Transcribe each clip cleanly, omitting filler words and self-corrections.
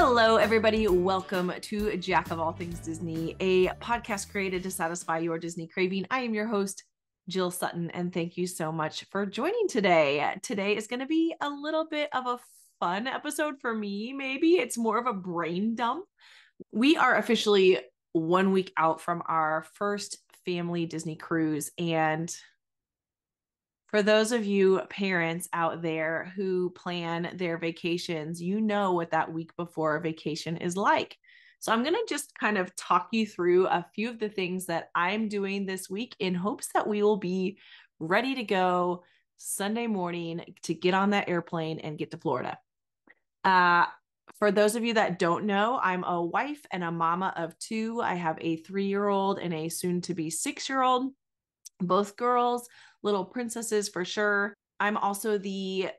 Hello, everybody. Welcome to Jack of All Things Disney, a podcast created to satisfy your Disney craving. I am your host, Jill Sutton, and thank you so much for joining today. Today is going to be a little bit of a fun episode for me, maybe. It's more of a brain dump. We are officially 1 week out from our first family Disney cruise, and for those of you parents out there who plan their vacations, you know what that week before vacation is like. So I'm going to just kind of talk you through a few of the things that I'm doing this week in hopes that we will be ready to go Sunday morning to get on that airplane and get to Florida. For those of you that don't know, I'm a wife and a mama of two. I have a 3-year-old and a soon-to-be 6-year-old. Both girls, little princesses for sure. I'm also the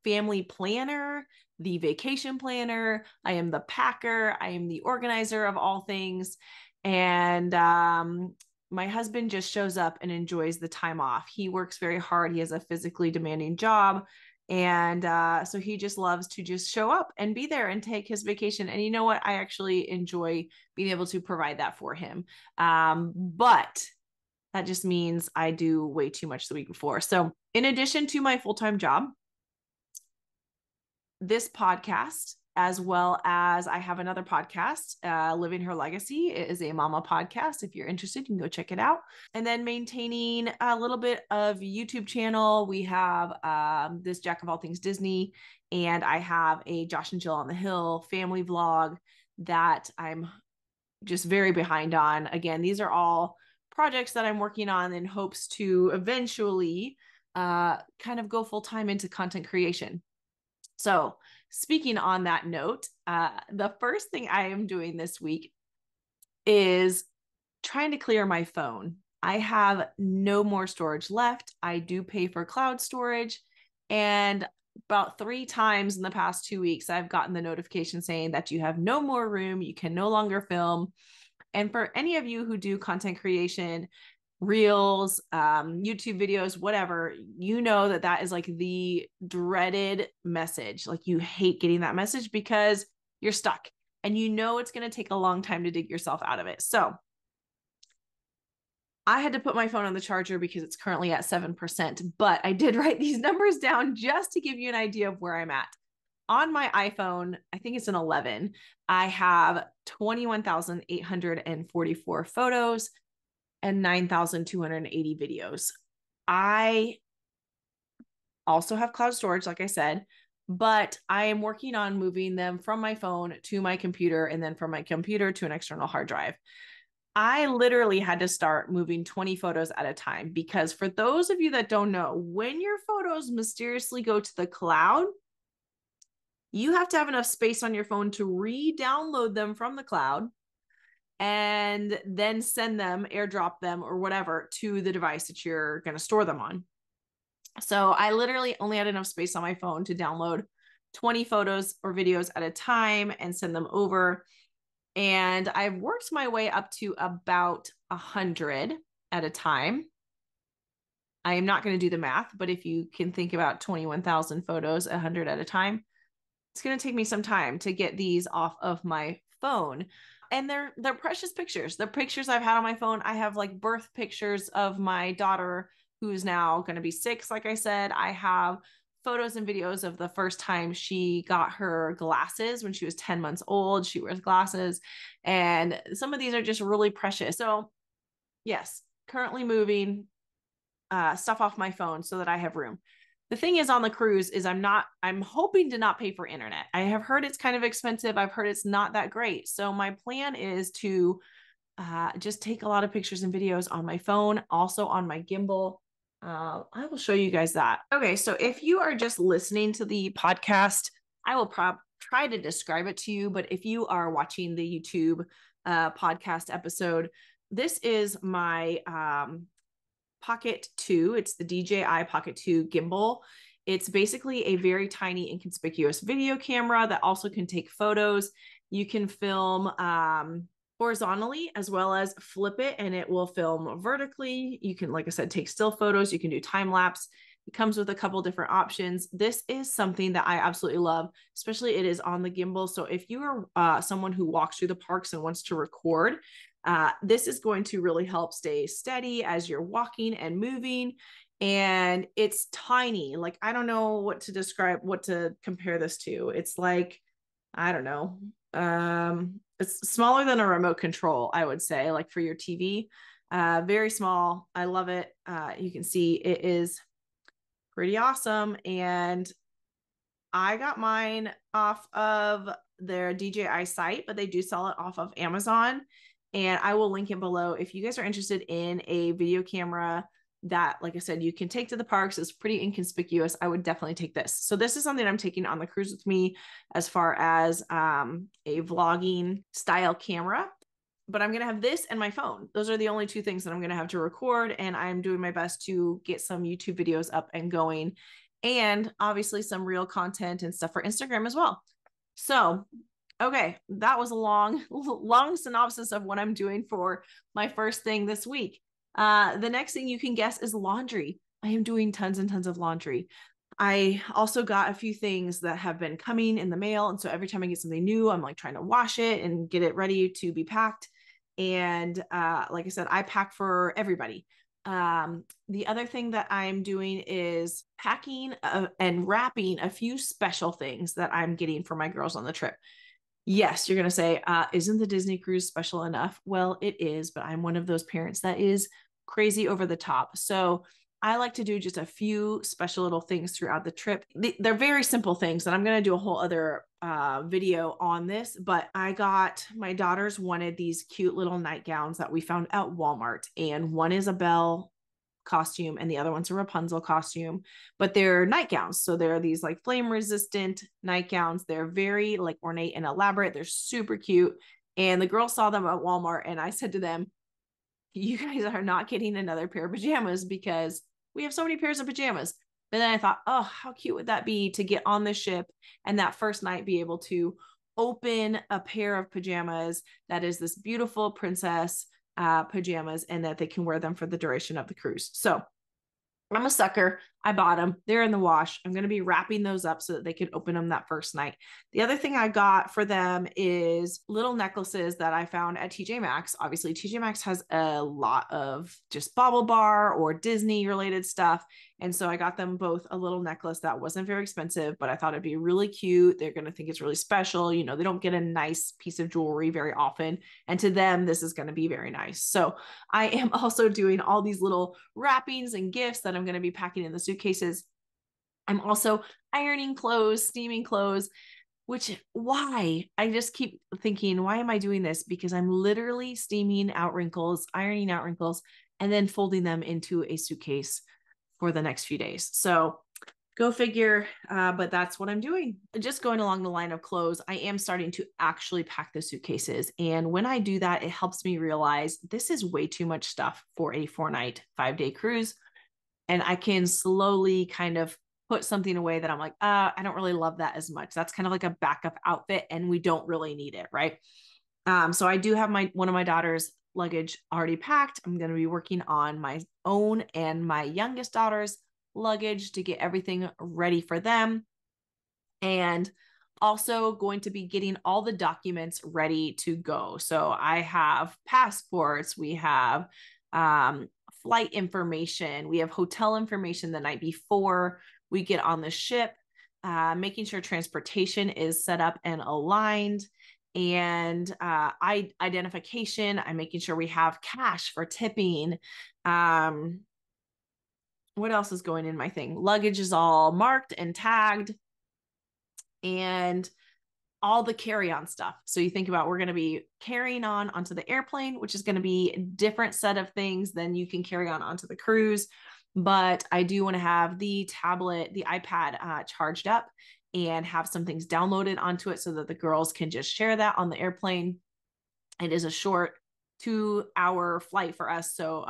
family planner, the vacation planner. I am the packer. I am the organizer of all things. And my husband just shows up and enjoys the time off. He works very hard. He has a physically demanding job. And so he just loves to just show up and be there and take his vacation. And you know what? I actually enjoy being able to provide that for him. But that just means I do way too much the week before. So in addition to my full-time job, this podcast, as well as I have another podcast, Living Her Legacy. It is a mama podcast. If you're interested, you can go check it out. And then maintaining a little bit of YouTube channel. We have this Jack of All Things Disney, and I have a Josh and Jill on the Hill family vlog that I'm just very behind on. Again, these are all projects that I'm working on in hopes to eventually kind of go full time into content creation. So speaking on that note, the first thing I am doing this week is trying to clear my phone. I have no more storage left. I do pay for cloud storage, and about 3 times in the past 2 weeks, I've gotten the notification saying that you have no more room. You can no longer film. And for any of you who do content creation, reels, YouTube videos, whatever, you know that that is like the dreaded message. Like you hate getting that message because you're stuck and you know it's going to take a long time to dig yourself out of it. So I had to put my phone on the charger because it's currently at 7%, but I did write these numbers down just to give you an idea of where I'm at. On my iPhone, I think it's an 11, I have 21,844 photos and 9,280 videos. I also have cloud storage, like I said, but I am working on moving them from my phone to my computer and then from my computer to an external hard drive. I literally had to start moving 20 photos at a time because for those of you that don't know, when your photos mysteriously go to the cloud, you have to have enough space on your phone to re-download them from the cloud and then send them, airdrop them or whatever to the device that you're going to store them on. So I literally only had enough space on my phone to download 20 photos or videos at a time and send them over. And I've worked my way up to about 100 at a time. I am not going to do the math, but if you can think about 21,000 photos, 100 at a time, it's going to take me some time to get these off of my phone. And they're precious pictures. The pictures I've had on my phone, I have like birth pictures of my daughter who's now going to be 6. Like I said, I have photos and videos of the first time she got her glasses when she was 10 months old. She wears glasses, and some of these are just really precious. So yes, currently moving stuff off my phone so that I have room. The thing is on the cruise is I'm hoping to not pay for internet. I have heard it's kind of expensive. I've heard it's not that great. So my plan is to just take a lot of pictures and videos on my phone, also on my gimbal. I will show you guys that. Okay, so if you are just listening to the podcast, I will try to describe it to you. But if you are watching the YouTube podcast episode, this is my Pocket 2. It's the DJI Pocket 2 gimbal. It's basically a very tiny inconspicuous video camera that also can take photos. You can film horizontally as well as flip it and it will film vertically. You can, like I said, take still photos. You can do time lapse. It comes with a couple different options. This is something that I absolutely love, especially it is on the gimbal. So if you are someone who walks through the parks and wants to record, this is going to really help stay steady as you're walking and moving. And it's tiny. Like, I don't know what to compare this to. It's like, I don't know. It's smaller than a remote control, I would say, like for your TV. Very small. I love it. You can see it is pretty awesome. And I got mine off of their DJI site, but they do sell it off of Amazon. And I will link it below. If you guys are interested in a video camera that, like I said, you can take to the parks, is pretty inconspicuous, I would definitely take this. So this is something I'm taking on the cruise with me as far as a vlogging style camera. But I'm going to have this and my phone. Those are the only two things that I'm going to have to record. And I'm doing my best to get some YouTube videos up and going. And obviously some real content and stuff for Instagram as well. So, okay, that was a long synopsis of what I'm doing for my first thing this week. The next thing you can guess is laundry. I am doing tons and tons of laundry. I also got a few things that have been coming in the mail. And so every time I get something new, I'm like trying to wash it and get it ready to be packed. And like I said, I pack for everybody. The other thing that I'm doing is packing and wrapping a few special things that I'm getting for my girls on the trip. Yes, you're going to say, isn't the Disney cruise special enough? Well, it is, but I'm one of those parents that is crazy over the top. So I like to do just a few special little things throughout the trip. They're very simple things, and I'm going to do a whole other video on this, but I got, my daughters wanted these cute little nightgowns that we found at Walmart, and one is a Belle costume and the other one's a Rapunzel costume, but they're nightgowns. So they're these like flame resistant nightgowns. They're very like ornate and elaborate. They're super cute. And the girls saw them at Walmart, and I said to them, you guys are not getting another pair of pajamas because we have so many pairs of pajamas. But then I thought, oh, how cute would that be to get on the ship and that first night be able to open a pair of pajamas that is this beautiful princess pajamas, and that they can wear them for the duration of the cruise. So I'm a sucker. I bought them. They're in the wash. I'm going to be wrapping those up so that they can open them that first night. The other thing I got for them is little necklaces that I found at TJ Maxx. Obviously, TJ Maxx has a lot of just BaubleBar or Disney related stuff. And so I got them both a little necklace that wasn't very expensive, but I thought it'd be really cute. They're going to think it's really special. You know, they don't get a nice piece of jewelry very often. And to them, this is going to be very nice. So I am also doing all these little wrappings and gifts that I'm going to be packing in the suitcases. I'm also ironing clothes, steaming clothes, which why? I just keep thinking, why am I doing this? Because I'm literally steaming out wrinkles, ironing out wrinkles, and then folding them into a suitcase for the next few days. So go figure, but that's what I'm doing. Just going along the line of clothes, I am starting to actually pack the suitcases. And when I do that, it helps me realize this is way too much stuff for a 4-night, 5-day cruise. And I can slowly kind of put something away that I'm like, I don't really love that as much. That's kind of like a backup outfit and we don't really need it, right? So I do have one of my daughter's luggage already packed. I'm going to be working on my own and my youngest daughter's luggage to get everything ready for them. And also going to be getting all the documents ready to go. So I have passports, we have flight information, we have hotel information the night before we get on the ship, making sure transportation is set up and aligned, and identification. I'm making sure we have cash for tipping. What else is going in my thing? Luggage is all marked and tagged, and all the carry-on stuff. So you think about, we're going to be carrying on onto the airplane, which is going to be a different set of things than you can carry on onto the cruise. But I do want to have the tablet, the iPad charged up and have some things downloaded onto it so that the girls can just share that on the airplane. It is a short 2-hour flight for us. So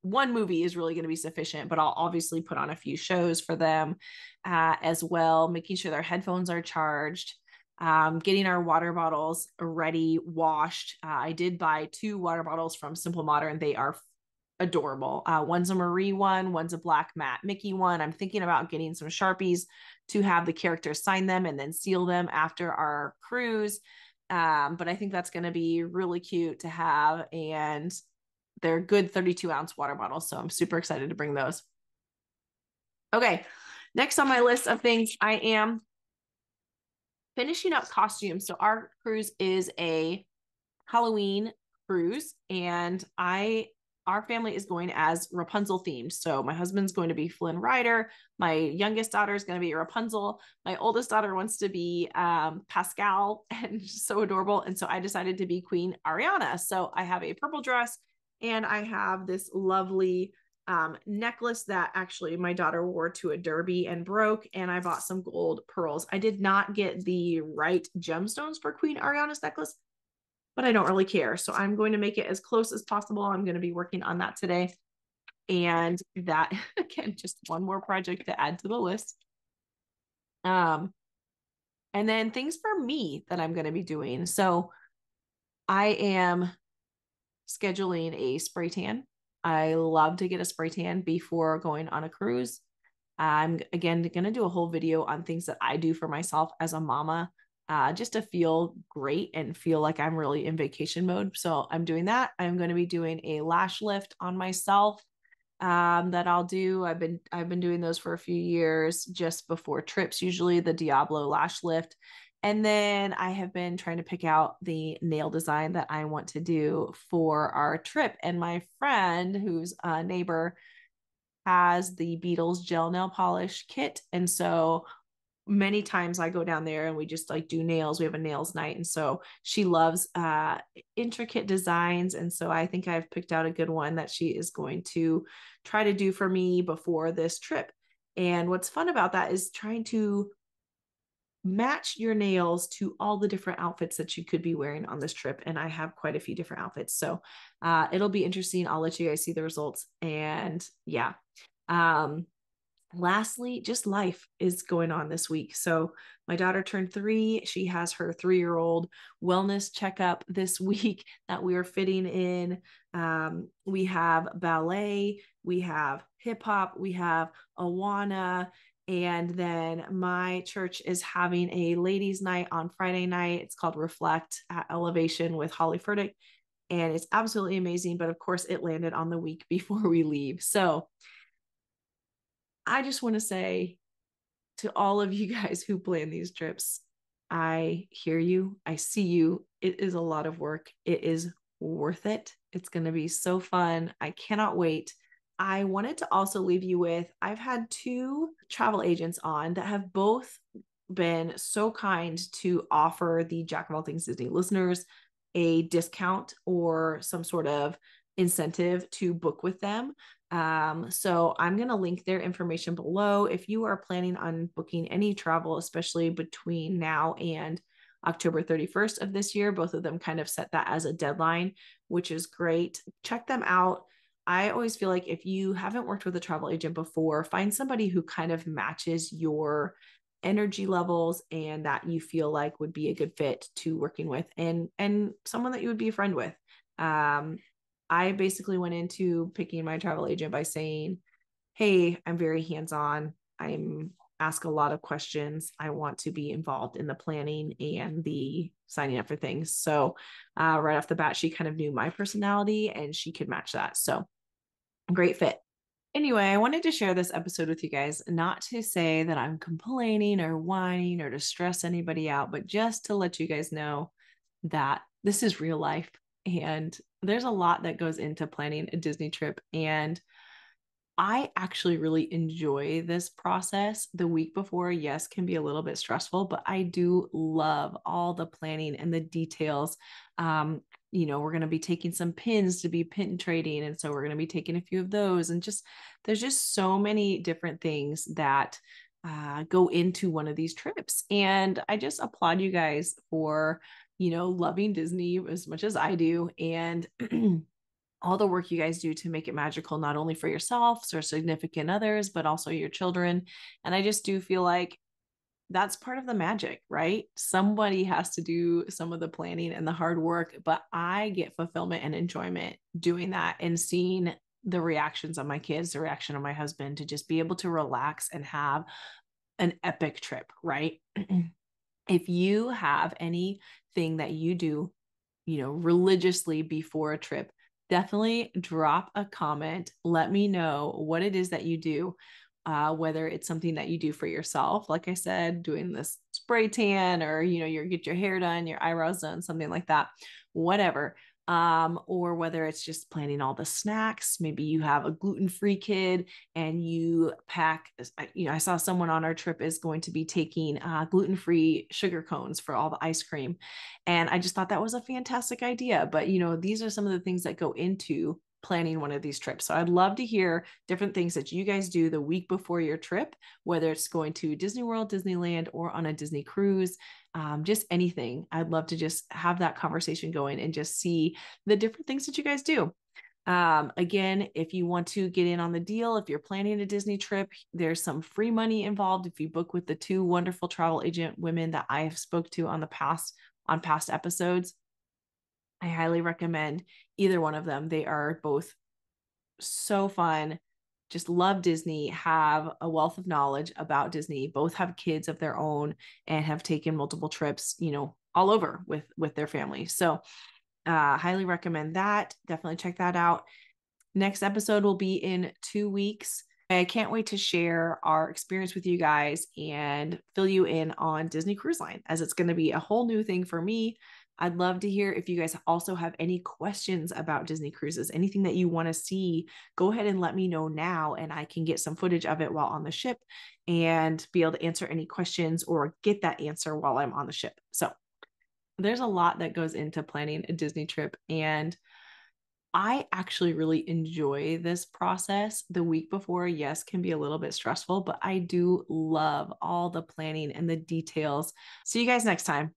one movie is really going to be sufficient, but I'll obviously put on a few shows for them as well, making sure their headphones are charged, getting our water bottles ready, washed. I did buy 2 water bottles from Simple Modern. They are adorable. One's a Marie one, one's a black matte Mickey one. I'm thinking about getting some Sharpies to have the characters sign them and then seal them after our cruise. But I think that's going to be really cute to have. And they're good 32-ounce water bottles. So I'm super excited to bring those. Okay. Next on my list of things, I am finishing up costumes. So our cruise is a Halloween cruise, and our family is going as Rapunzel themed. So my husband's going to be Flynn Rider. My youngest daughter is going to be Rapunzel. My oldest daughter wants to be Pascal, and so adorable. And so I decided to be Queen Ariana. So I have a purple dress, and I have this lovely necklace that actually my daughter wore to a derby and broke, and I bought some gold pearls. I did not get the right gemstones for Queen Ariana's necklace, but I don't really care. So I'm going to make it as close as possible. I'm going to be working on that today. And that, again, just one more project to add to the list. And then things for me that I'm going to be doing. So I am scheduling a spray tan. I love to get a spray tan before going on a cruise. I'm again going to do a whole video on things that I do for myself as a mama, just to feel great and feel like I'm really in vacation mode. So I'm doing that. I'm going to be doing a lash lift on myself that I'll do. I've been doing those for a few years just before trips, usually the Diablo lash lift. And then I have been trying to pick out the nail design that I want to do for our trip. And my friend, who's a neighbor, has the Beatles gel nail polish kit. And so many times I go down there and we just like do nails. We have a nails night. And so she loves intricate designs. And so I think I've picked out a good one that she is going to try to do for me before this trip. And what's fun about that is trying to match your nails to all the different outfits that you could be wearing on this trip. And I have quite a few different outfits. So it'll be interesting. I'll let you guys see the results. And yeah. Lastly, just life is going on this week. So my daughter turned 3. She has her 3-year-old wellness checkup this week that we are fitting in. We have ballet, we have hip hop, we have Awana. And then my church is having a ladies' night on Friday night. It's called Reflect at Elevation with Holly Furtick. And it's absolutely amazing. But of course, it landed on the week before we leave. So I just want to say to all of you guys who plan these trips, I hear you. I see you. It is a lot of work. It is worth it. It's going to be so fun. I cannot wait. I wanted to also leave you with, I've had 2 travel agents on that have both been so kind to offer the Jack of All Things Disney listeners a discount or some sort of incentive to book with them. So I'm going to link their information below. If you are planning on booking any travel, especially between now and October 31st of this year, both of them kind of set that as a deadline, which is great. Check them out. I always feel like if you haven't worked with a travel agent before, find somebody who kind of matches your energy levels and that you feel like would be a good fit to working with, and someone that you would be a friend with. I basically went into picking my travel agent by saying, hey, I'm very hands-on. I'm ask a lot of questions. I want to be involved in the planning and the signing up for things. So right off the bat, she kind of knew my personality and she could match that. So great fit. Anyway, I wanted to share this episode with you guys, not to say that I'm complaining or whining or to stress anybody out, but just to let you guys know that this is real life. And there's a lot that goes into planning a Disney trip. And I actually really enjoy this process. The week before, yes, can be a little bit stressful, but I do love all the planning and the details. We're going to be taking some pins to be pin trading. And so we're going to be taking a few of those. And just, there's just so many different things that go into one of these trips. And I just applaud you guys for, loving Disney as much as I do. And all the work you guys do to make it magical, not only for yourselves or significant others, but also your children. And I just do feel like that's part of the magic, right? Somebody has to do some of the planning and the hard work, but I get fulfillment and enjoyment doing that and seeing the reactions of my kids, the reaction of my husband, to just be able to relax and have an epic trip, right? If you have anything that you do, religiously before a trip, definitely drop a comment. Let me know what it is that you do. Whether it's something that you do for yourself, like I said, doing this spray tan, or you get your hair done, your eyebrows done, something like that, whatever. Or whether it's just planning all the snacks. Maybe you have a gluten-free kid and you pack, I saw someone on our trip is going to be taking gluten-free sugar cones for all the ice cream. And I just thought that was a fantastic idea. But, these are some of the things that go into planning one of these trips. So I'd love to hear different things that you guys do the week before your trip, whether it's going to Disney World, Disneyland, or on a Disney cruise, just anything. I'd love to just have that conversation going and just see the different things that you guys do. Again, if you want to get in on the deal, if you're planning a Disney trip, there's some free money involved if you book with the two wonderful travel agent women that I have spoke to on past episodes. I highly recommend either one of them. They are both so fun, just love Disney, have a wealth of knowledge about Disney, both have kids of their own and have taken multiple trips, all over with their family. So highly recommend that. Definitely check that out. Next episode will be in 2 weeks. I can't wait to share our experience with you guys and fill you in on Disney Cruise Line, as it's going to be a whole new thing for me. I'd love to hear if you guys also have any questions about Disney cruises, anything that you want to see. Go ahead and let me know now, and I can get some footage of it while on the ship and be able to answer any questions or get that answer while I'm on the ship. So there's a lot that goes into planning a Disney trip, and I actually really enjoy this process. The week before, yes, can be a little bit stressful, but I do love all the planning and the details. See you guys next time.